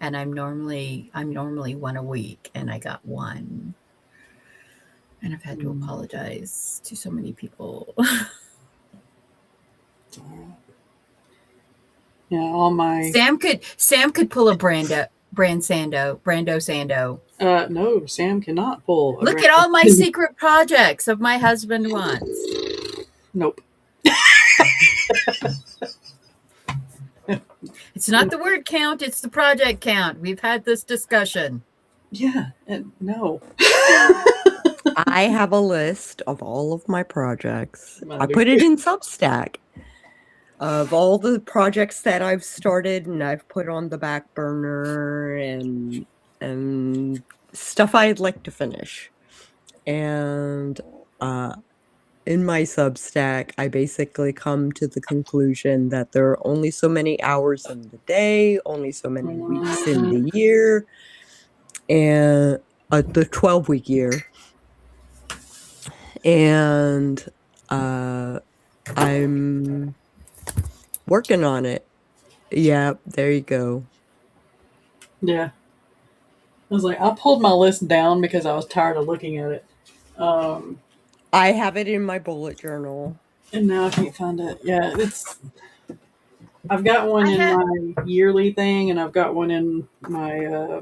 And I'm normally one a week, and I got one. And I've had to apologize to so many people. Yeah, all my Sam could pull a Brando Sando. no, Sam cannot pull. Look at all my secret projects of my husband once. Nope. It's not the word count, it's the project count. We've had this discussion. Yeah, no. I have a list of all of my projects. I put it in Substack of all the projects that I've started and I've put on the back burner and stuff I'd like to finish. And in my Substack, I basically come to the conclusion that there are only so many hours in the day, only so many weeks in the year, and the 12-week year. And I'm working on it. Yeah, there you go. Yeah. I was like, I pulled my list down because I was tired of looking at it. I have it in my bullet journal. And now I can't find it. Yeah, I've got one in my yearly thing, and I've got one in my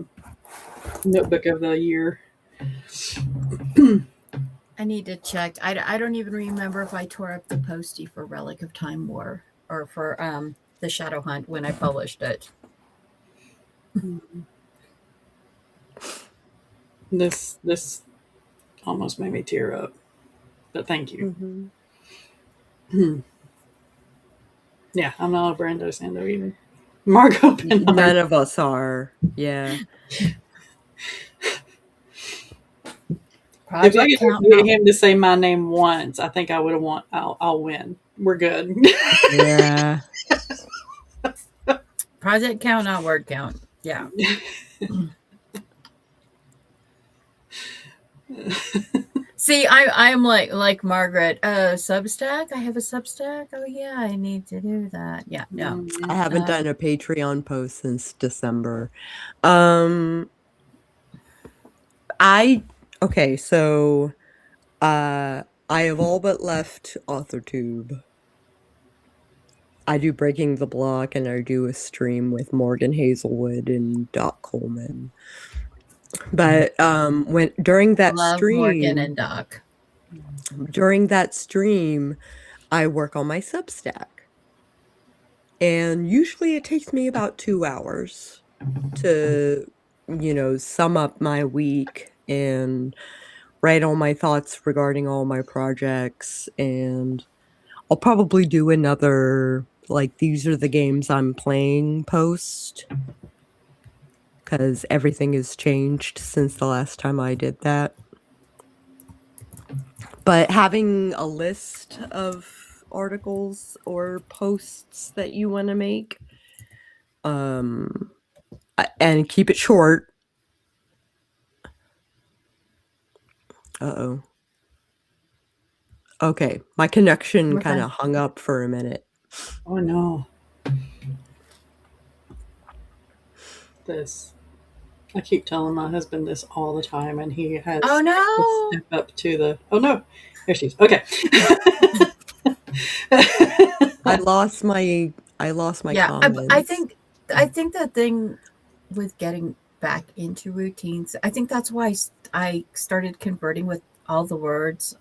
notebook of the year. I need to check. I don't even remember if I tore up the postie for Relic of Time War or for the Shadow Hunt when I published it. This almost made me tear up, but thank you. Yeah, I'm not a Brando Sando even. Margot Bernard. None of us are. Yeah. If I could get him to say my name once, I think I would have won. I'll win. We're good. Yeah. Project count, not word count. Yeah. See, I'm like Margaret. Substack. I have a Substack. Oh yeah, I need to do that. Yeah, no. I haven't done a Patreon post since December. So I have all but left AuthorTube. I do Breaking the Block, and I do a stream with Morgan Hazelwood and Doc Coleman. But during that stream, Morgan and Doc. During that stream, I work on my Substack, and usually it takes me about 2 hours to, sum up my week and write all my thoughts regarding all my projects. And I'll probably do another, these are the games I'm playing post, because everything has changed since the last time I did that. But having a list of articles or posts that you want to make, and keep it short. Uh-oh. Okay, my connection kind of hung up for a minute. Oh no. I keep telling my husband this all the time, and he has to step up to the. Oh no, there she is. Okay. I lost my comments. I think the thing with getting back into routines, I think that's why I started converting with all the words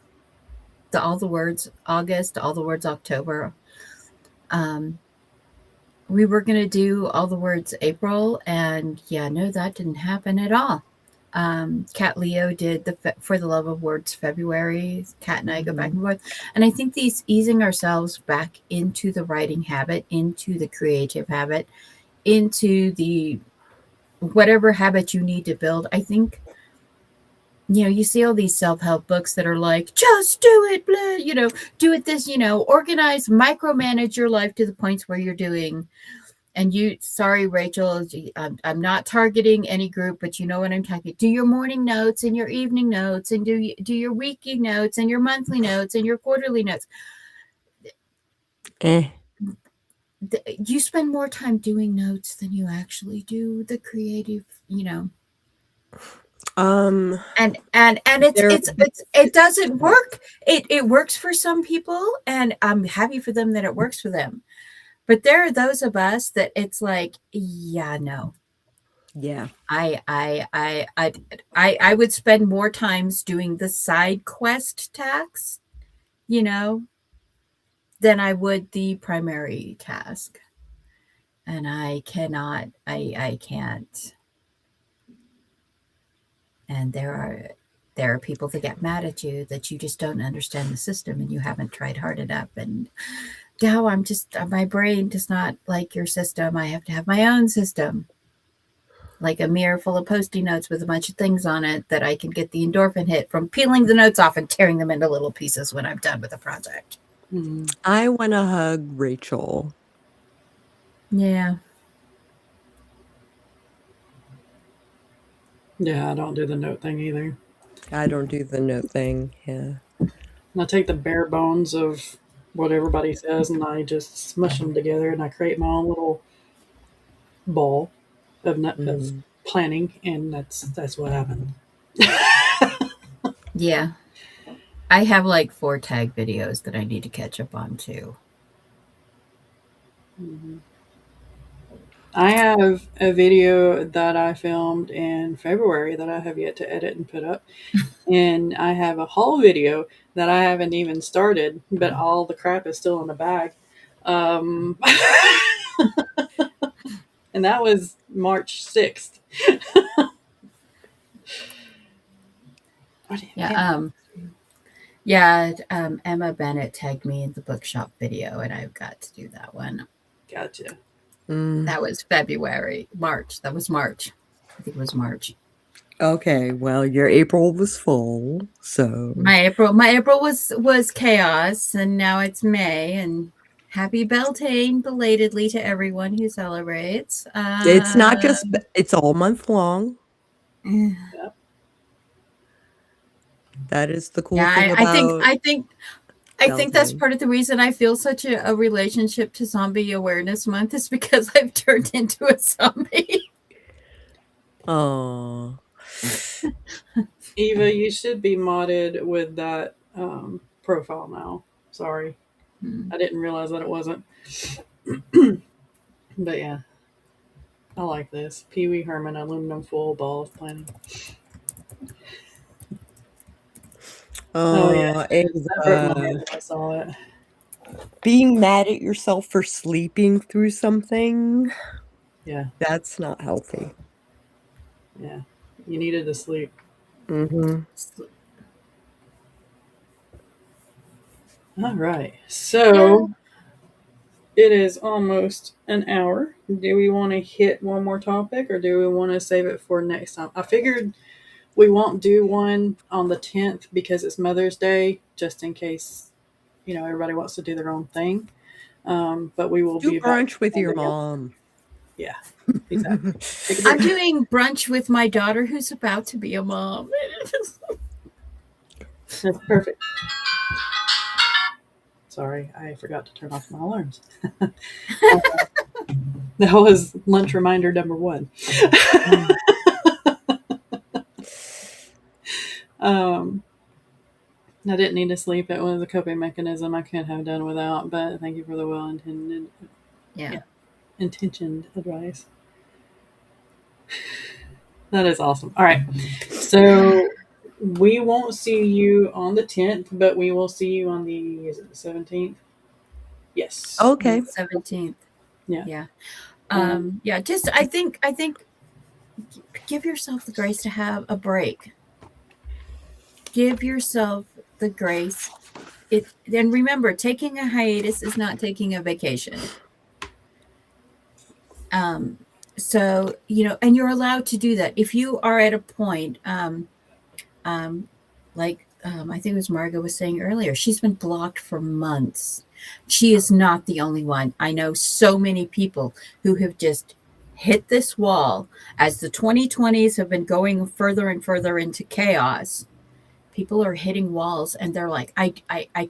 August, all the words October. We were going to do all the words April, and that didn't happen at all. Kat Leo did the For the Love of Words February. Kat and I go back and forth. And I think these easing ourselves back into the writing habit, into the creative habit, into the whatever habit you need to build. I think, you see all these self-help books that are like, just do it, blah, do it this, organize, micromanage your life to the points where you're doing. And sorry, Rachel, I'm not targeting any group, but you know what I'm talking. Do your morning notes and your evening notes, and do your weekly notes and your monthly notes and your quarterly notes. You spend more time doing notes than you actually do the creative, and it doesn't work. It works for some people, and I'm happy for them that it works for them. But there are those of us that it's like, yeah, no. Yeah. I would spend more times doing the side quest tasks, than I would the primary task. And I cannot, I can't. And there are people that get mad at you that you just don't understand the system and you haven't tried hard enough. And now my brain does not like your system. I have to have my own system. Like a mirror full of Post-it notes with a bunch of things on it that I can get the endorphin hit from peeling the notes off and tearing them into little pieces when I'm done with the project. I want to hug Rachel. Yeah. Yeah, I don't do the note thing either. I don't do the note thing. Yeah. And I take the bare bones of what everybody says and I just smush them together and I create my own little ball of planning, and that's what happened. Yeah. I have like 4 tag videos that I need to catch up on too. I have a video that I filmed in February that I have yet to edit and put up. And I have a haul video that I haven't even started, but all the crap is still in the bag. And that was March 6th. Emma Bennett tagged me in the bookshop video, and I've got to do that one. Gotcha. That was March. That was March. I think it was March. Okay, well, your April was full, so my April was chaos, and now it's May, and happy Beltane belatedly to everyone who celebrates. It's not just, it's all month long. Yep. That is the cool thing about I think that's part of the reason I feel such a relationship to Zombie Awareness Month is because I've turned into a zombie. Oh. Eva, you should be modded with that profile now. Sorry. I didn't realize that it wasn't. But yeah. I like this. Pee Wee Herman aluminum foil ball of planning. Oh yeah. I saw it. Being mad at yourself for sleeping through something. Yeah. That's not healthy. Yeah. You needed to sleep. All right. So it is almost an hour. Do we want to hit one more topic or do we want to save it for next time? I figured we won't do one on the 10th because it's Mother's Day, just in case, everybody wants to do their own thing. But we will do brunch with your mom. Yeah, exactly. I'm doing brunch with my daughter who's about to be a mom. That's perfect. Sorry, I forgot to turn off my alarms. That was lunch reminder number 1. I didn't need to sleep. It was a coping mechanism I could have done without, but thank you for the well-intended, intentioned advice. That is awesome. All right. So we won't see you on the 10th, but we will see you on the 17th? Yes. Okay. 17th. Yeah. Yeah. I think give yourself the grace to have a break. Give yourself the grace. And remember, taking a hiatus is not taking a vacation. So, and you're allowed to do that. If you are at a point, like I think it was Margot was saying earlier, she's been blocked for months. She is not the only one. I know so many people who have just hit this wall as the 2020s have been going further and further into chaos. People are hitting walls and they're like, I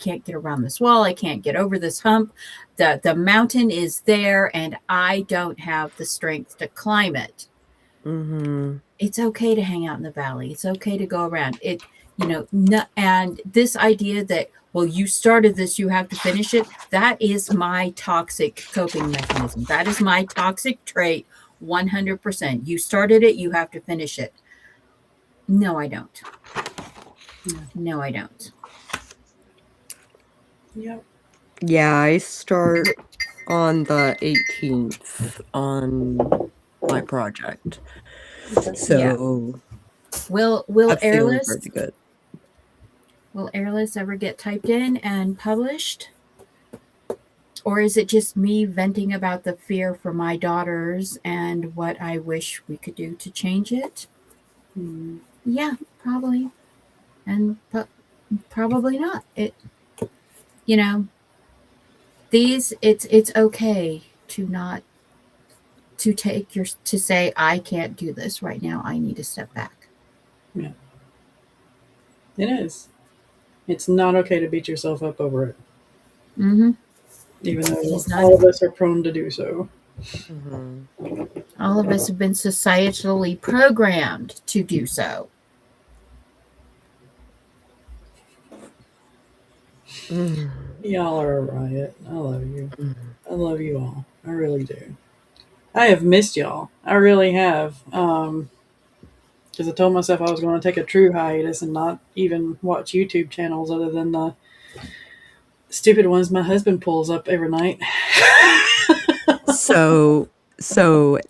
can't get around this wall. I can't get over this hump. The mountain is there and I don't have the strength to climb it. Mm-hmm. It's okay to hang out in the valley. It's okay to go around it. And this idea that, well, you started this, you have to finish it. That is my toxic coping mechanism. That is my toxic trait. 100%. You started it, you have to finish it. No, I don't. No, I don't. Yep. Yeah, I start on the 18th on my project. So Will I'm feeling Airless pretty good. Will Airless ever get typed in and published? Or is it just me venting about the fear for my daughters and what I wish we could do to change it? Yeah, probably. And probably not. It's okay to say, I can't do this right now. I need to step back. Yeah. It is. It's not okay to beat yourself up over it. Mm-hmm. Even though all of us are prone to do so. Mm-hmm. All of us have been societally programmed to do so. Mm-hmm. Y'all are a riot. I love you. I love you all. I really do. I have missed y'all. I really have. Because I told myself I was going to take a true hiatus and not even watch YouTube channels other than the stupid ones my husband pulls up every night. So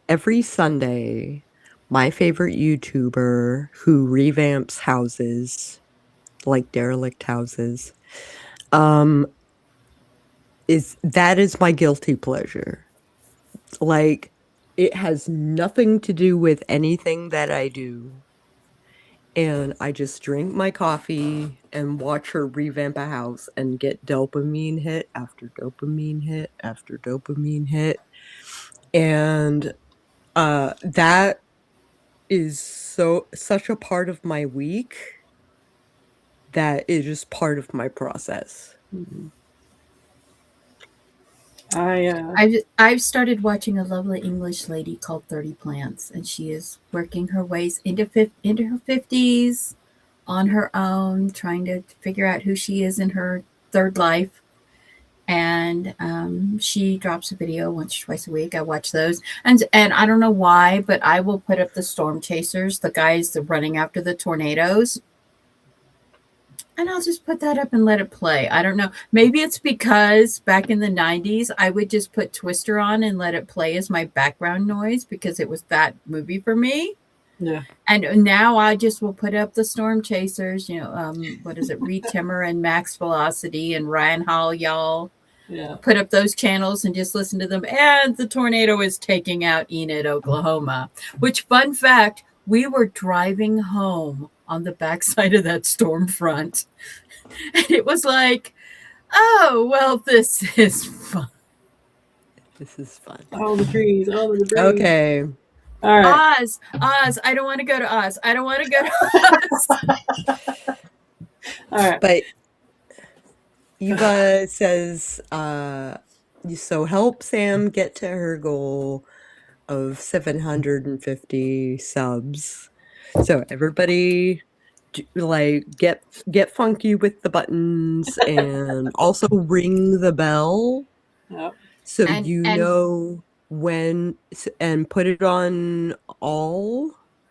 every Sunday, my favorite YouTuber who revamps houses, like derelict houses, is my guilty pleasure. Like, it has nothing to do with anything that I do. And I just drink my coffee and watch her revamp a house and get dopamine hit after dopamine hit after dopamine hit. And that is such a part of my week that is just part of my process. Mm-hmm. I've started watching a lovely English lady called 30 Plants, and she is working her ways into her 50s on her own, trying to figure out who she is in her third life. And she drops a video once or twice a week. I watch those, and I don't know why, but I will put up the storm chasers, the guys that are running after the tornadoes. And I'll just put that up and let it play. I don't know. Maybe it's because back in the 90s, I would just put Twister on and let it play as my background noise because it was that movie for me. Yeah. And now I just will put up the Storm Chasers, what is it? Reed Timmer and Max Velocity and Ryan Hall, y'all. Yeah. Put up those channels and just listen to them. And the tornado is taking out Enid, Oklahoma. Which, fun fact, we were driving home on the backside of that storm front. And it was like, oh, well, this is fun. This is fun. All the trees, all the debris. Okay. All right. Oz. I don't want to go to Oz. I don't want to go to Oz. All right. But Eva says, so help Sam get to her goal of 750 subs. So everybody, get funky with the buttons and also ring the bell. Yep. So know when, and put it on all.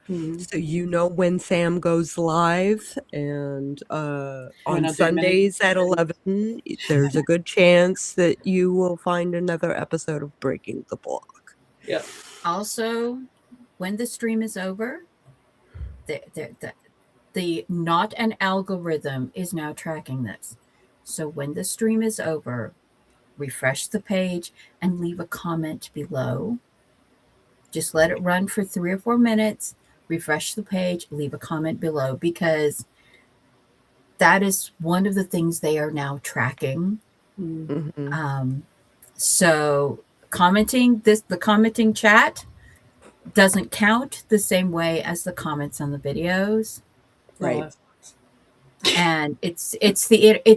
Mm-hmm. So you know when Sam goes live, and on Sundays at 11, there's a good chance that you will find another episode of Breaking the Block. Yep. Also, when the stream is over, the not an algorithm is now tracking this. So when the stream is over, refresh the page and leave a comment below. Just let it run for 3 or 4 minutes, refresh the page, leave a comment below, because that is one of the things they are now tracking. Mhm. So the commenting chat doesn't count the same way as the comments on the videos. Right. And it's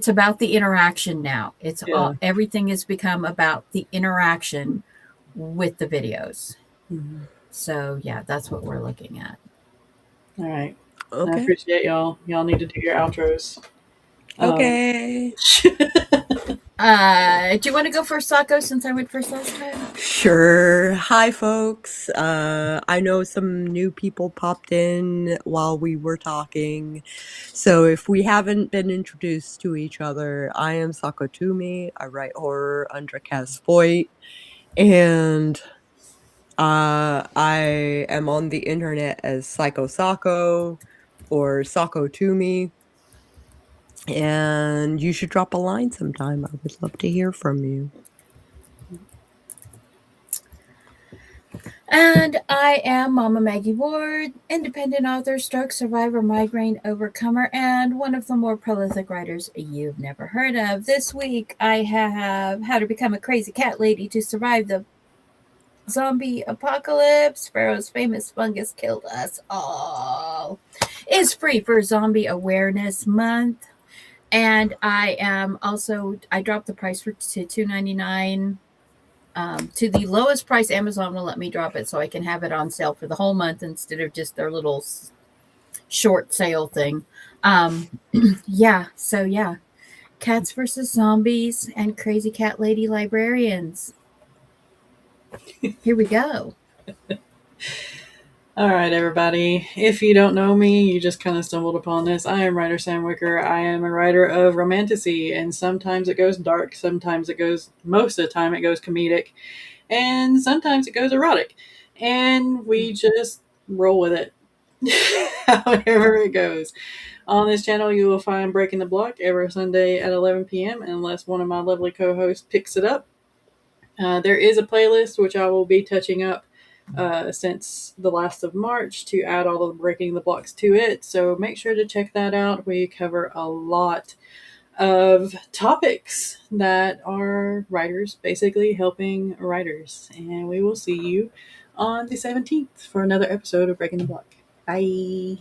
about the interaction now. It's Yeah. everything has become about the interaction with the videos. Mhm. So yeah, that's what we're looking at. All right. I Okay. appreciate y'all. Y'all need to do your outros. Okay. Do you want to go first, Sako, since I went first last time? Sure. Hi, folks. I know some new people popped in while we were talking. So if we haven't been introduced to each other, I am Sako Toomey. I write horror under Cass Voight. And I am on the internet as Psycho Sako or Sako Toomey. And you should drop a line sometime. I would love to hear from you. And I am Mama Maggie Ward, independent author, stroke survivor, migraine overcomer, and one of the more prolific writers you've never heard of. This week I have How to Become a Crazy Cat Lady to Survive the Zombie Apocalypse. Pharaoh's famous fungus killed us all. Is free for Zombie Awareness Month. And I dropped the price to $2.99. To the lowest price Amazon will let me drop it, so I can have it on sale for the whole month instead of just their little short sale thing. Yeah, Cats versus Zombies and Crazy Cat Lady Librarians. Here we go. All right, everybody. If you don't know me, you just kind of stumbled upon this. I am writer Sam Wicker. I am a writer of romantasy, and sometimes it goes dark, sometimes it goes, most of the time, it goes comedic, and sometimes it goes erotic. And we just roll with it, however it goes. On this channel, you will find Breaking the Block every Sunday at 11 p.m., unless one of my lovely co hosts picks it up. There is a playlist which I will be touching up since the last of March to add all the Breaking the Blocks to it. So make sure to check that out. We cover a lot of topics that are writers basically helping writers. And we will see you on the 17th for another episode of Breaking the Block. Bye.